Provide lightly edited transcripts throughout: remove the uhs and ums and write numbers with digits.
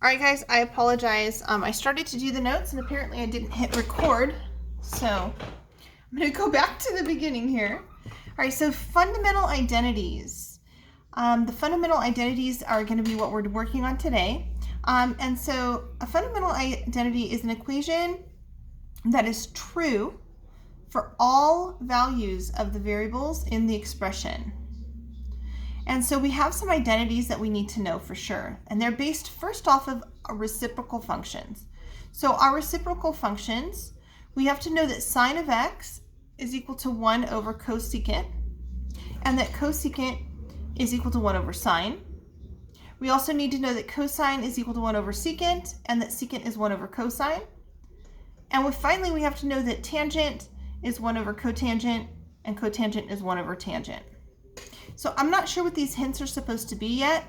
All right, guys, I apologize. I started to do the notes and apparently I didn't hit record. So I'm going to go back to the beginning here. All right, so fundamental identities. The fundamental identities are going to be what we're working on today. And so a fundamental identity is an equation that is true for all values of the variables in the expression. And so we have some identities that we need to know for sure. And they're based first off of reciprocal functions. So our reciprocal functions, we have to know that sine of x is equal to 1 over cosecant, and that cosecant is equal to 1 over sine. We also need to know that cosine is equal to 1 over secant, and that secant is 1 over cosine. And finally, we have to know that tangent is 1 over cotangent, and cotangent is 1 over tangent. So I'm not sure what these hints are supposed to be yet.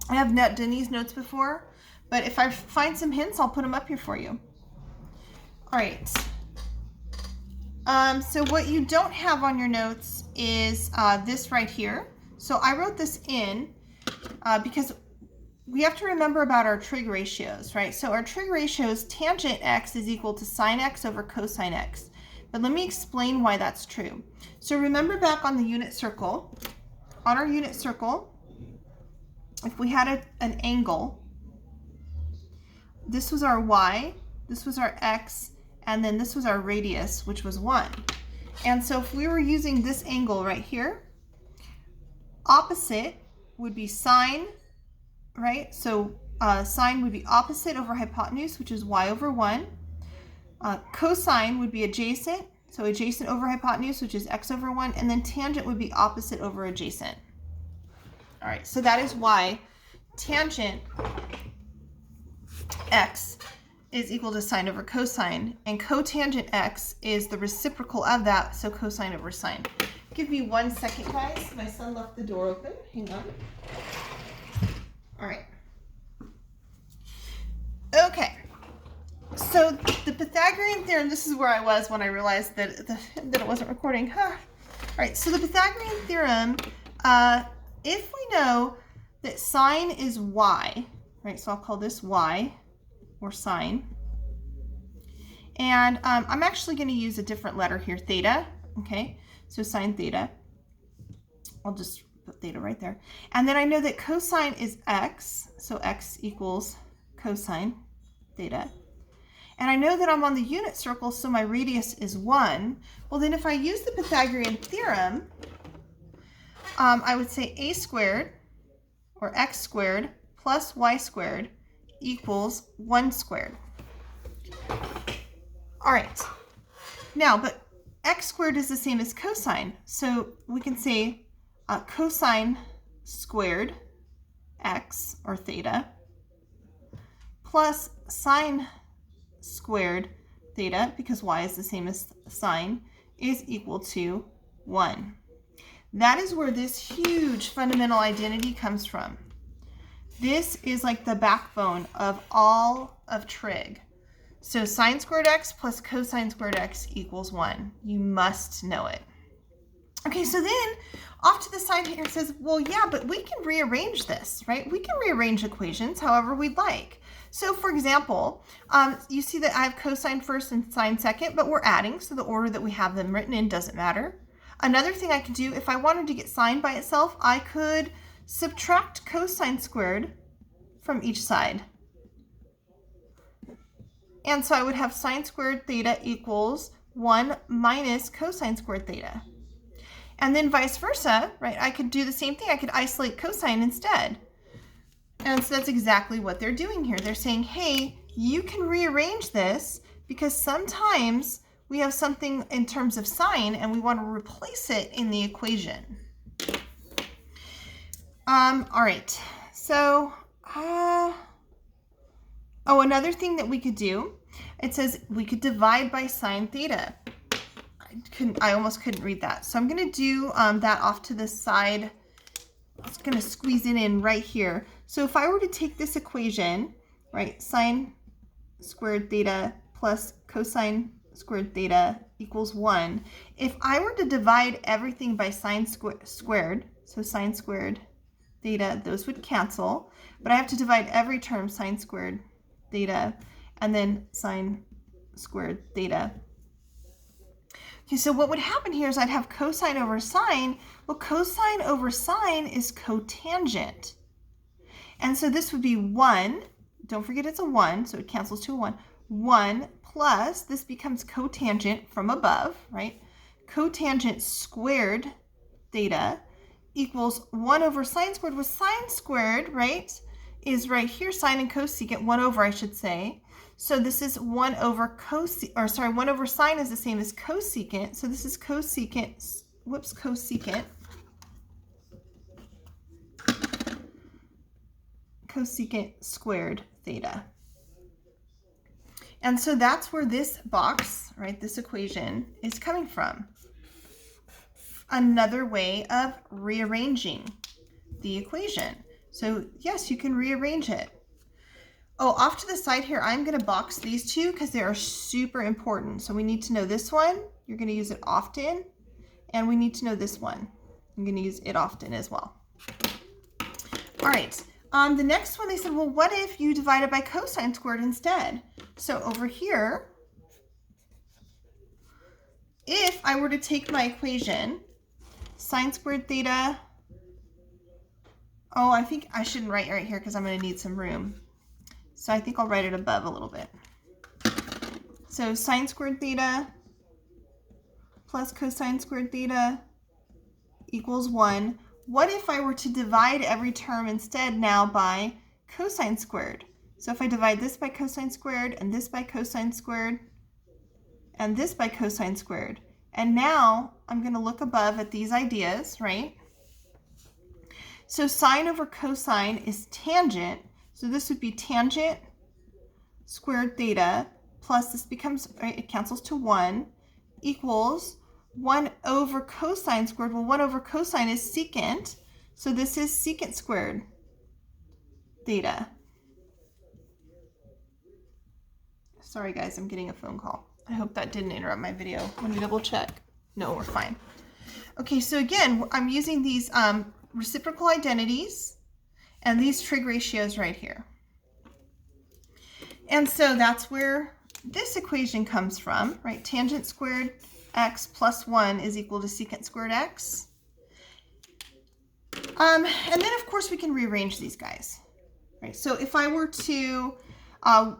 I have not done these notes before, but if I find some hints, I'll put them up here for you. All right. So what you don't have on your notes is this right here. So I wrote this in because we have to remember about our trig ratios, right? So our trig ratios, tangent x is equal to sine x over cosine x. But let me explain why that's true. So remember back on the unit circle, on our unit circle, if we had an angle, this was our y, this was our x, and then this was our radius, which was 1. And so if we were using this angle right here, opposite would be sine, right? So sine would be opposite over hypotenuse, which is y over 1. Cosine would be adjacent, so adjacent over hypotenuse, which is x over 1, and then tangent would be opposite over adjacent. All right, so that is why tangent x is equal to sine over cosine, and cotangent x is the reciprocal of that, so cosine over sine. Give me 1 second, guys. My son left the door open. Hang on. All right. Okay. So the Pythagorean theorem, this is where I was when I realized that it wasn't recording. All right, so the Pythagorean theorem, if we know that sine is y, right, so I'll call this y, or sine, and I'm actually going to use a different letter here, theta, okay, so sine theta. I'll just put theta right there. And then I know that cosine is x, so x equals cosine theta. And I know that I'm on the unit circle, so my radius is 1. Well, then if I use the Pythagorean theorem, I would say a squared, or x squared, plus y squared equals 1 squared. All right. Now, but x squared is the same as cosine, so we can say cosine squared x, or theta, plus sine squared theta, because y is the same as sine, is equal to 1. That is where this huge fundamental identity comes from. This is like the backbone of all of trig. So sine squared x plus cosine squared x equals 1. You must know it. Okay, so then off to the side here it says, well, yeah, but we can rearrange this, right? We can rearrange equations however we'd like. So for example, you see that I have cosine first and sine second, but we're adding, so the order that we have them written in doesn't matter. Another thing I could do, if I wanted to get sine by itself, I could subtract cosine squared from each side. And so I would have sine squared theta equals 1 minus cosine squared theta. And then vice versa, right? I could do the same thing. I could isolate cosine instead. And so that's exactly what they're doing here. They're saying, hey, you can rearrange this because sometimes we have something in terms of sine and we want to replace it in the equation. All right. So, another thing that we could do, it says we could divide by sine theta. I almost couldn't read that. So I'm going to do that off to the side. I'm just going to squeeze it in right here. So if I were to take this equation, right, sine squared theta plus cosine squared theta equals 1. If I were to divide everything by sine squared, so sine squared theta, those would cancel. but I have to divide every term, sine squared theta, and then sine squared theta. Okay, so what would happen here is I'd have cosine over sine. Well, cosine over sine is cotangent. And so this would be 1. Don't forget it's a 1, so it cancels to a 1. 1 plus, this becomes cotangent from above, right? Cotangent squared theta equals 1 over sine squared. Well, sine squared, right, is right here. Sine and cosecant, 1 over, I should say. So this is 1 over 1 over sine is the same as cosecant. So this is cosecant, cosecant. Cosecant squared theta. And so that's where this box, right, this equation is coming from. Another way of rearranging the equation. So yes, you can rearrange it. Oh, off to the side here, I'm going to box these two because they are super important. So we need to know this one. You're going to use it often. And we need to know this one. I'm going to use it often as well. All right. The next one, they said, well, what if you divide it by cosine squared instead? So over here, if I were to take my equation, sine squared theta, oh, I think I shouldn't write right here because I'm going to need some room. So I think I'll write it above a little bit. So sine squared theta plus cosine squared theta equals 1. What if I were to divide every term instead now by cosine squared? So if I divide this by cosine squared and this by cosine squared and this by cosine squared, and now I'm going to look above at these ideas, right? So sine over cosine is tangent. So this would be tangent squared theta plus this becomes, right, it cancels to 1 equals 1 over cosine squared. Well, 1 over cosine is secant. So this is secant squared theta. Sorry guys, I'm getting a phone call. I hope that didn't interrupt my video. Let me double check. No, we're fine. Okay, so again, I'm using these reciprocal identities and these trig ratios right here. And so that's where this equation comes from, right? Tangent squared x plus 1 is equal to secant squared x. And then, of course, we can rearrange these guys, right? So if I were to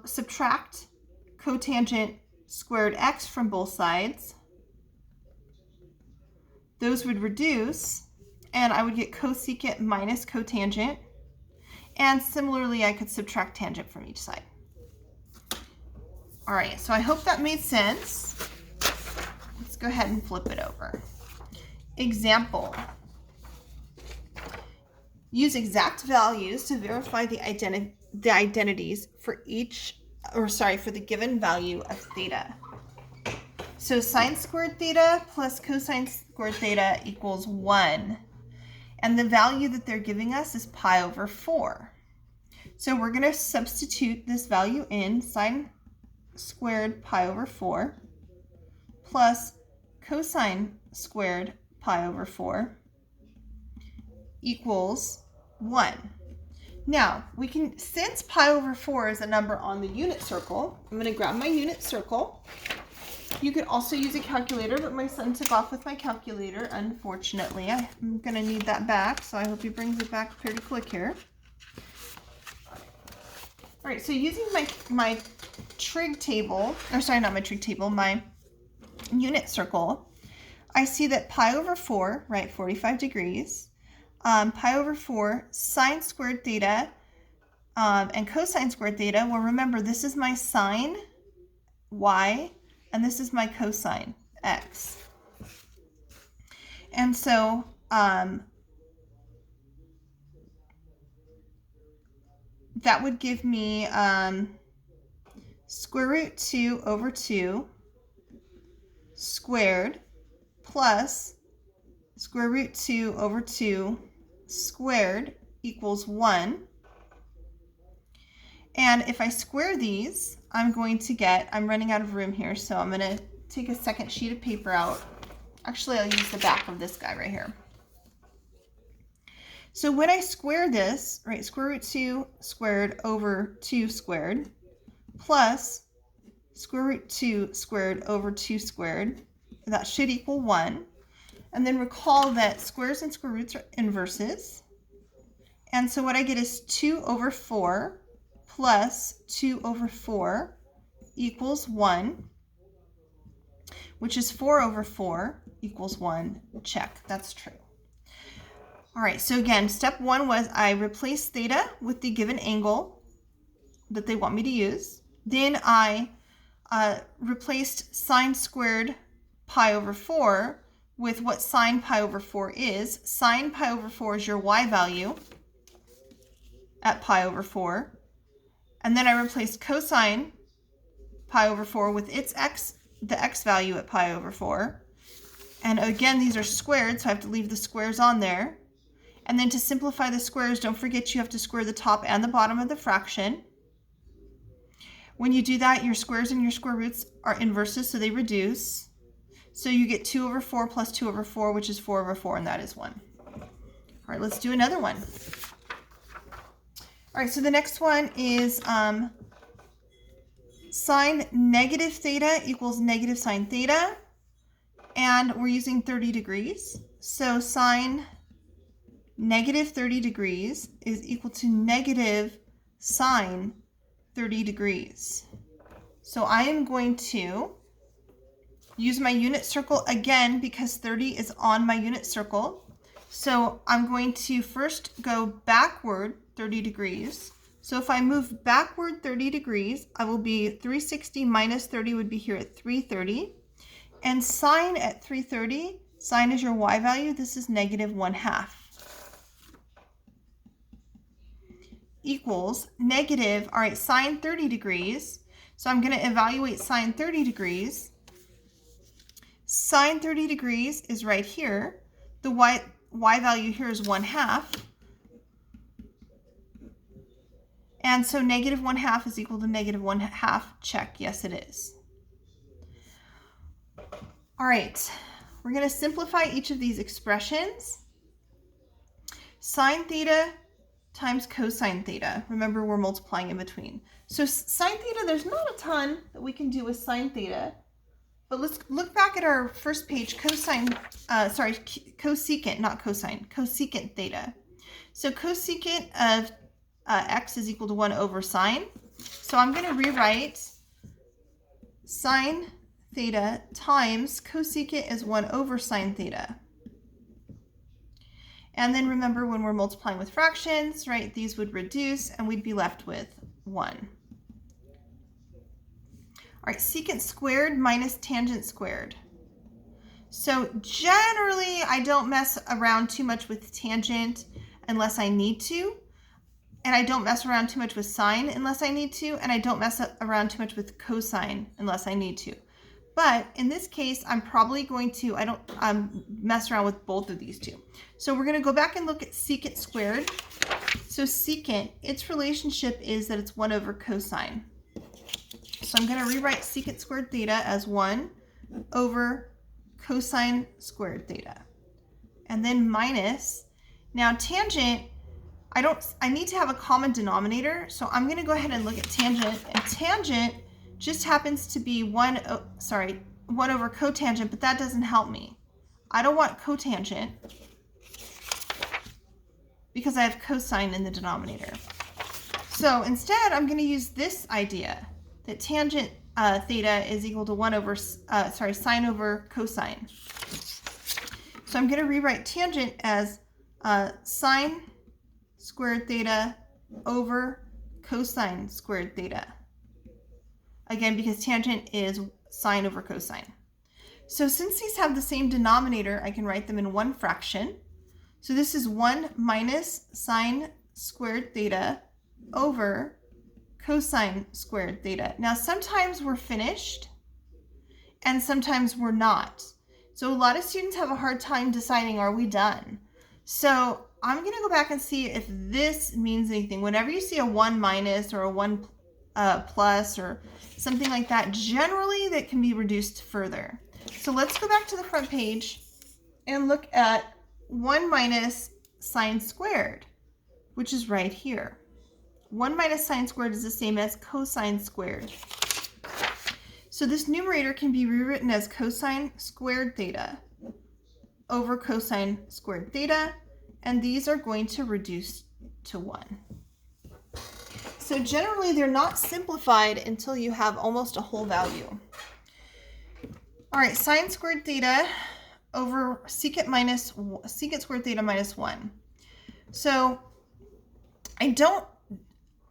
subtract cotangent squared x from both sides, those would reduce, and I would get cosecant minus cotangent. And similarly, I could subtract tangent from each side. All right, so I hope that made sense. Let's go ahead and flip it over. Example. Use exact values to verify the identities for for the given value of theta. So sine squared theta plus cosine squared theta equals 1. And the value that they're giving us is pi over 4. So we're going to substitute this value in. Sine squared pi over 4 plus cosine squared pi over 4 equals 1. Now, we can, since pi over 4 is a number on the unit circle, I'm going to grab my unit circle. You could also use a calculator, but my son took off with my calculator, unfortunately. I'm going to need that back, so I hope he brings it back pretty quick here. All right, so using my trig table, or sorry, not my trig table, my unit circle, I see that pi over 4, right, 45 degrees, pi over 4, sine squared theta, and cosine squared theta. Well, remember, this is my sine, y, and this is my cosine, x. And so, that would give me square root 2 over 2 squared plus square root 2 over 2 squared equals 1. And if I square these, I'm going to get, I'm running out of room here, so I'm going to take a second sheet of paper out. Actually, I'll use the back of this guy right here. So when I square this, right, square root 2 squared over 2 squared plus square root 2 squared over 2 squared, that should equal 1. And then recall that squares and square roots are inverses. And so what I get is 2 over 4 plus 2 over 4 equals 1, which is 4 over 4 equals 1. Check, that's true. All right, so again, step 1 was I replaced theta with the given angle that they want me to use. Then I replaced sine squared pi over 4 with what sine pi over 4 is. Sine pi over 4 is your y value at pi over 4. And then I replaced cosine pi over 4 with its x, the x value at pi over 4. And again, these are squared, so I have to leave the squares on there. And then to simplify the squares, don't forget you have to square the top and the bottom of the fraction. When you do that, your squares and your square roots are inverses, so they reduce. So you get 2 over 4 plus 2 over 4, which is 4 over 4, and that is 1. All right, let's do another one. All right, so the next one is sine negative theta equals negative sine theta, and we're using 30 degrees. So sine negative 30 degrees is equal to negative sine 30 degrees. So I am going to use my unit circle again because 30 is on my unit circle. So I'm going to first go backward 30 degrees. So if I move backward 30 degrees, I will be 360 minus 30 would be here at 330. And sine at 330, sine is your y value. This is negative 1/2. Equals negative, all right, sine 30 degrees. So I'm going to evaluate sine 30 degrees. Sine 30 degrees is right here. The y value here is 1/2. And so negative 1/2 is equal to negative 1/2. Check, yes it is. All right, we're going to simplify each of these expressions. Sine theta times cosine theta. Remember, we're multiplying in between. So sine theta, there's not a ton that we can do with sine theta, but let's look back at our first page, cosecant, not cosine, cosecant theta. So cosecant of x is equal to 1 over sine. So I'm going to rewrite sine theta times cosecant is 1 over sine theta. And then remember, when we're multiplying with fractions, right, these would reduce and we'd be left with 1. All right, secant squared minus tangent squared. So generally, I don't mess around too much with tangent unless I need to. And I don't mess around too much with sine unless I need to. And I don't mess around too much with cosine unless I need to. But in this case, I'm probably going to, I don't mess around with both of these two. So we're going to go back and look at secant squared. So secant, its relationship is that it's 1 over cosine. So I'm going to rewrite secant squared theta as 1 over cosine squared theta. And then minus, now tangent, I need to have a common denominator. So I'm going to go ahead and look at tangent. And tangent just happens to be 1 over cotangent, but that doesn't help me. I don't want cotangent because I have cosine in the denominator. So instead, I'm going to use this idea that tangent theta is equal to 1 over, sine over cosine. So I'm going to rewrite tangent as sine squared theta over cosine squared theta. Again, because tangent is sine over cosine. So since these have the same denominator, I can write them in one fraction. So this is 1 minus sine squared theta over cosine squared theta. Now sometimes we're finished and sometimes we're not. So a lot of students have a hard time deciding, are we done? So I'm going to go back and see if this means anything. Whenever you see a 1 minus or a 1 plus or something like that, generally that can be reduced further. So let's go back to the front page and look at 1 minus sine squared, which is right here. 1 minus sine squared is the same as cosine squared. So this numerator can be rewritten as cosine squared theta over cosine squared theta, and these are going to reduce to 1. So generally they're not simplified until you have almost a whole value. All right, sine squared theta over secant squared theta minus 1. So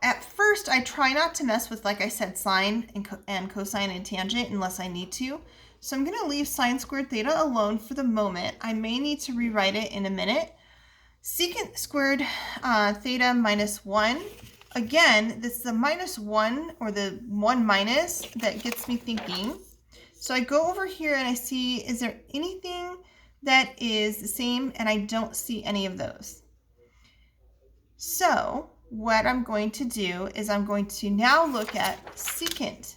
at first I try not to mess with, like I said, sine and cosine and tangent unless I need to. So I'm going to leave sine squared theta alone for the moment. I may need to rewrite it in a minute. Secant squared theta minus 1. Again, this is the minus 1 or the 1 minus that gets me thinking. So I go over here and I see, is there anything that is the same? And I don't see any of those. So what I'm going to do is I'm going to now look at secant.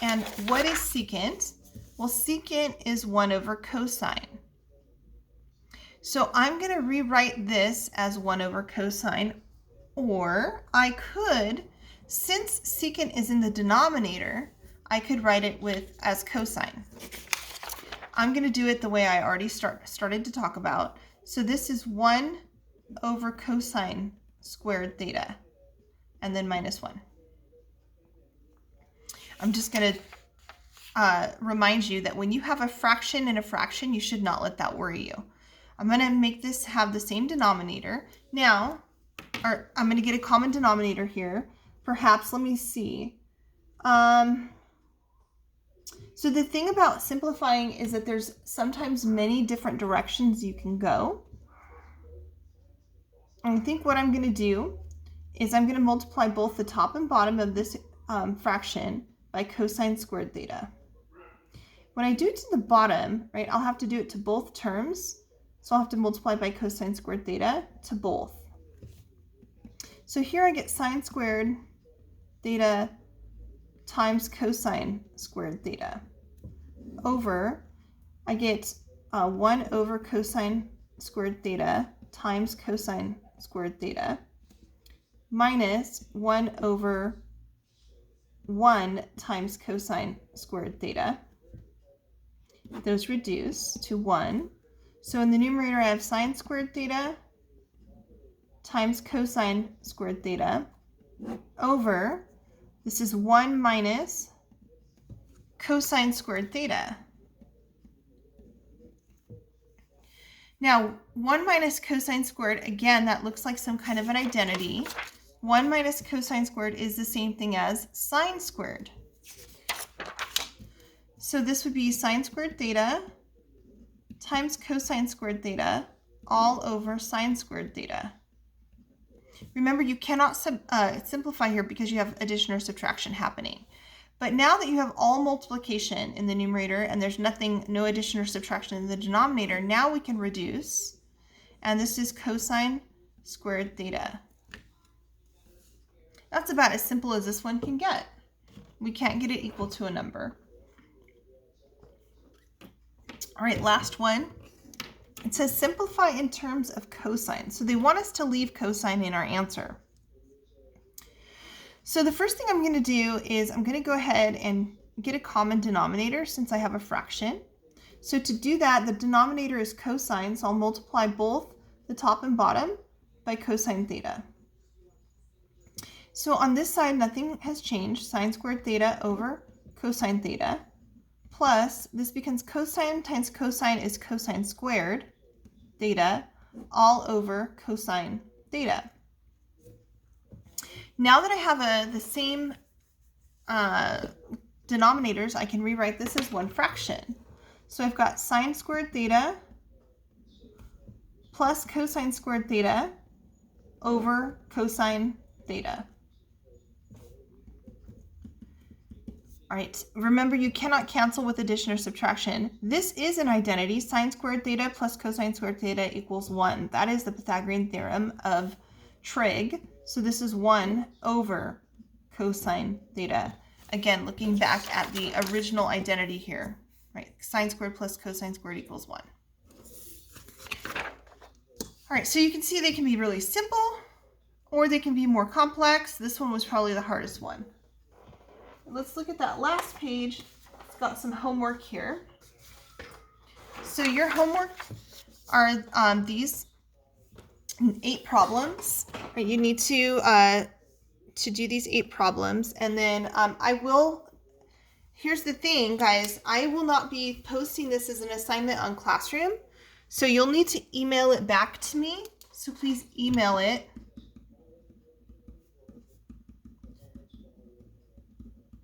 And what is secant? Well, secant is 1 over cosine. So I'm going to rewrite this as 1 over cosine, or I could, since secant is in the denominator, I could write it as cosine. I'm going to do it the way I already started to talk about. So this is 1 over cosine squared theta, and then minus 1. I'm just going to remind you that when you have a fraction and a fraction, you should not let that worry you. I'm going to make this have the same denominator. Now, I'm going to get a common denominator here. Perhaps, let me see. So the thing about simplifying is that there's sometimes many different directions you can go. I think what I'm going to do is I'm going to multiply both the top and bottom of this fraction by cosine squared theta. When I do it to the bottom, right, I'll have to do it to both terms. So I'll have to multiply by cosine squared theta to both. So here I get sine squared theta times cosine squared theta over, I get 1 over cosine squared theta times cosine squared theta minus 1 over 1 times cosine squared theta. Those reduce to 1. So in the numerator I have sine squared theta times cosine squared theta over, this is 1 minus cosine squared theta. Now, 1 minus cosine squared, again, that looks like some kind of an identity. 1 minus cosine squared is the same thing as sine squared. So this would be sine squared theta times cosine squared theta all over sine squared theta. Remember, you cannot simplify here because you have addition or subtraction happening. But now that you have all multiplication in the numerator and there's no addition or subtraction in the denominator, now we can reduce. And this is cosine squared theta. That's about as simple as this one can get. We can't get it equal to a number. All right, last one. It says simplify in terms of cosine. So they want us to leave cosine in our answer. So the first thing I'm going to do is I'm going to go ahead and get a common denominator since I have a fraction. So to do that, the denominator is cosine, so I'll multiply both the top and bottom by cosine theta. So on this side, nothing has changed. Sine squared theta over cosine theta. Plus, this becomes cosine times cosine is cosine squared theta all over cosine theta. Now that I have the same denominators, I can rewrite this as one fraction. So I've got sine squared theta plus cosine squared theta over cosine theta. All right, remember you cannot cancel with addition or subtraction. This is an identity. Sine squared theta plus cosine squared theta equals 1. That is the Pythagorean theorem of trig. So this is 1 over cosine theta. Again, looking back at the original identity here, right? Sine squared plus cosine squared equals 1. All All right, so you can see they can be really simple or they can be more complex. This one was probably the hardest one. Let's look at that last page. It's got some homework here. So your homework are these 8 problems. Right, you need to do these 8 problems, and then here's the thing, guys, I will not be posting this as an assignment on Classroom, so you'll need to email it back to me. So please email it.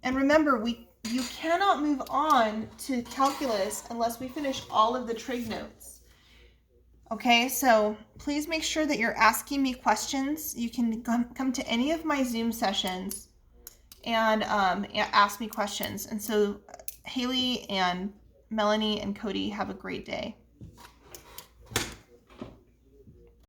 And remember, you cannot move on to calculus unless we finish all of the trig notes. Okay, so please make sure that you're asking me questions. You can come to any of my Zoom sessions and ask me questions. And so Haley and Melanie and Cody, have a great day.